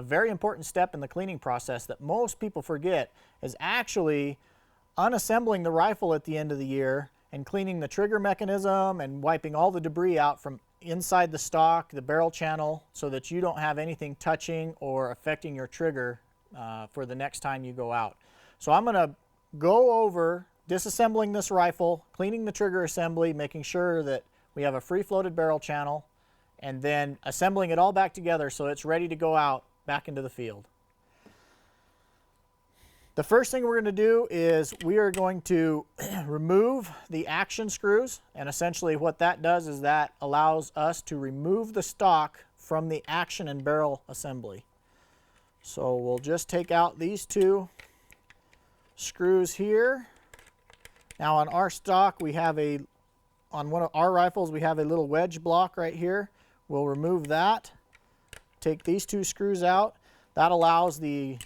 very important step in the cleaning process that most people forget is actually unassembling the rifle at the end of the year and cleaning the trigger mechanism and wiping all the debris out from inside the stock, the barrel channel, so that you don't have anything touching or affecting your trigger for the next time you go out. So I'm going to go over disassembling this rifle, cleaning the trigger assembly, making sure that we have a free floated barrel channel, and then assembling it all back together so it's ready to go out back into the field. The first thing we're going to do is we are going to remove the action screws, and essentially what that does is that allows us to remove the stock from the action and barrel assembly. So we'll just take out these two screws here. Now on our stock we have on one of our rifles we have a little wedge block right here. We'll remove that, take these two screws out. That allows the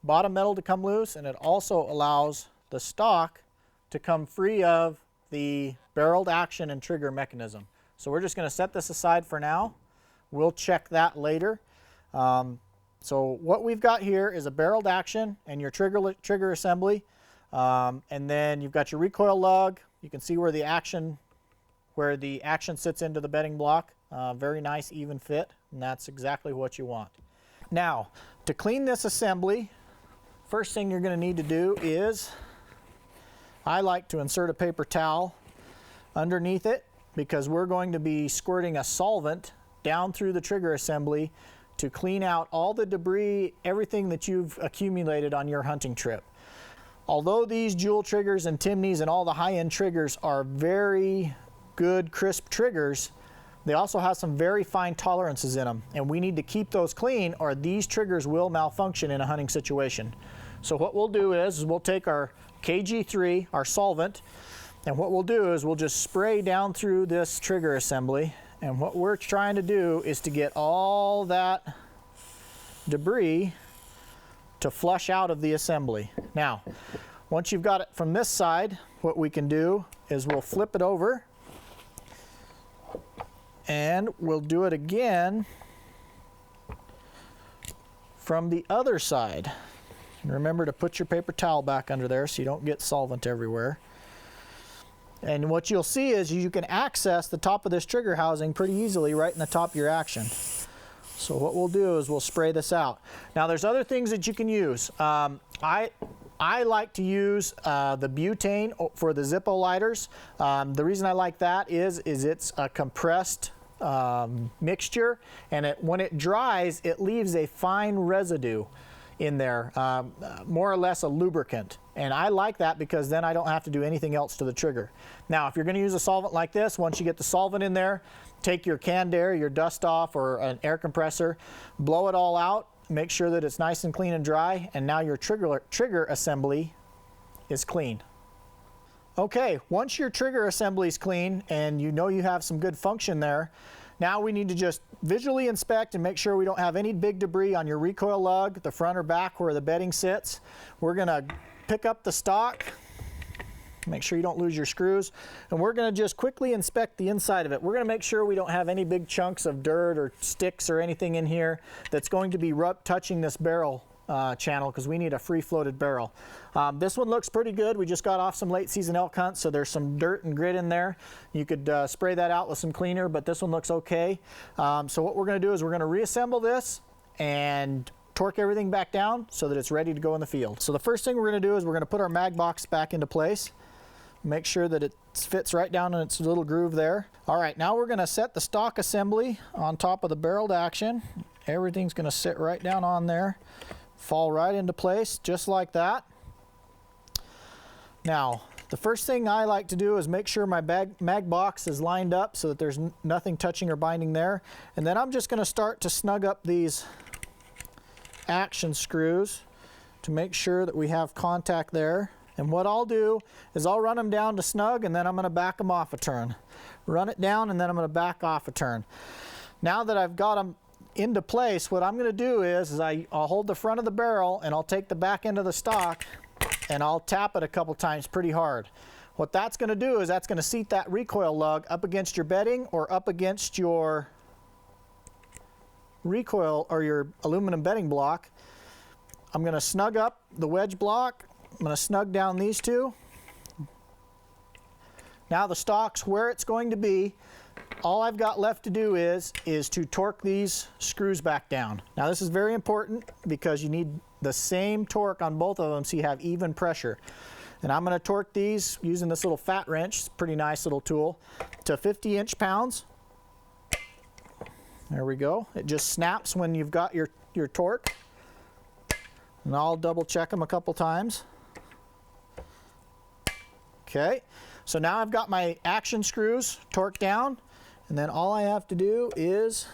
bottom metal to come loose, and it also allows the stock to come free of the barreled action and trigger mechanism. So we're just going to set this aside for now. We'll check that later. So what we've got here is a barreled action and your trigger assembly, and then you've got your recoil lug. You can see where the action sits into the bedding block. Very nice even fit, and that's exactly what you want. Now to clean this assembly, first thing you're going to need to do is, I like to insert a paper towel underneath it because we're going to be squirting a solvent down through the trigger assembly to clean out all the debris, everything that you've accumulated on your hunting trip. Although these jewel triggers and Timneys and all the high-end triggers are very good, crisp triggers, they also have some very fine tolerances in them, and we need to keep those clean or these triggers will malfunction in a hunting situation. So what we'll do is we'll take our KG3, our solvent, and what we'll do is we'll just spray down through this trigger assembly, and what we're trying to do is to get all that debris to flush out of the assembly. Now, once you've got it from this side, what we can do is we'll flip it over and we'll do it again from the other side. And remember to put your paper towel back under there so you don't get solvent everywhere. And what you'll see is you can access the top of this trigger housing pretty easily right in the top of your action. So what we'll do is we'll spray this out. Now there's other things that you can use. I like to use the butane for the Zippo lighters. The reason I like that is it's a compressed mixture, and when it dries it leaves a fine residue in there, more or less a lubricant, and I like that because then I don't have to do anything else to the trigger. Now if you're going to use a solvent like this, once you get the solvent in there, take your canned air, your dust off, or an air compressor, blow it all out, make sure that it's nice and clean and dry, and now your trigger assembly is clean. Okay, once your trigger assembly is clean and you know you have some good function there, now we need to just visually inspect and make sure we don't have any big debris on your recoil lug, the front or back where the bedding sits. We're going to pick up the stock, make sure you don't lose your screws, and we're going to just quickly inspect the inside of it. We're going to make sure we don't have any big chunks of dirt or sticks or anything in here that's going to be touching this barrel channel, because we need a free floated barrel. This one looks pretty good. We just got off some late season elk hunts, so there's some dirt and grit in there. You could spray that out with some cleaner, but this one looks okay. So what we're going to do is we're going to reassemble this and torque everything back down so that it's ready to go in the field. So the first thing we're going to do is we're going to put our mag box back into place. Make sure that it fits right down in its little groove there. All right, now we're going to set the stock assembly on top of the barreled action. Everything's going to sit right down on there, fall right into place just like that. Now the first thing I like to do is make sure my mag box is lined up so that there's nothing touching or binding there, and then I'm just going to start to snug up these action screws to make sure that we have contact there. And what I'll do is I'll run them down to snug, and then I'm going to back them off a turn. Run it down, and then I'm going to back off a turn. Now that I've got them into place, what I'm going to do is I'll hold the front of the barrel, and I'll take the back end of the stock and I'll tap it a couple times pretty hard. What that's going to do is that's going to seat that recoil lug up against your bedding or up against your recoil or your aluminum bedding block, I'm going to snug up the wedge block. I'm going to snug down these two. Now the stock's where it's going to be. All I've got left to do is to torque these screws back down. Now this is very important because you need the same torque on both of them so you have even pressure. And I'm going to torque these using this little fat wrench, it's a pretty nice little tool, to 50 inch-pounds. There we go. It just snaps when you've got your torque. And I'll double check them a couple times. Okay, so now I've got my action screws torqued down, and then all I have to do is,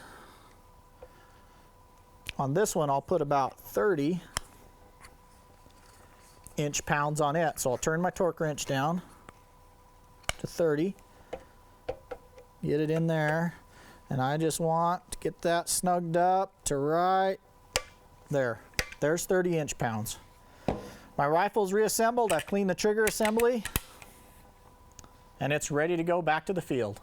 on this one I'll put about 30 inch-pounds on it. So I'll turn my torque wrench down to 30, get it in there, and I just want to get that snugged up to right there. There's 30 inch-pounds. My rifle's reassembled. I've cleaned the trigger assembly, and it's ready to go back to the field.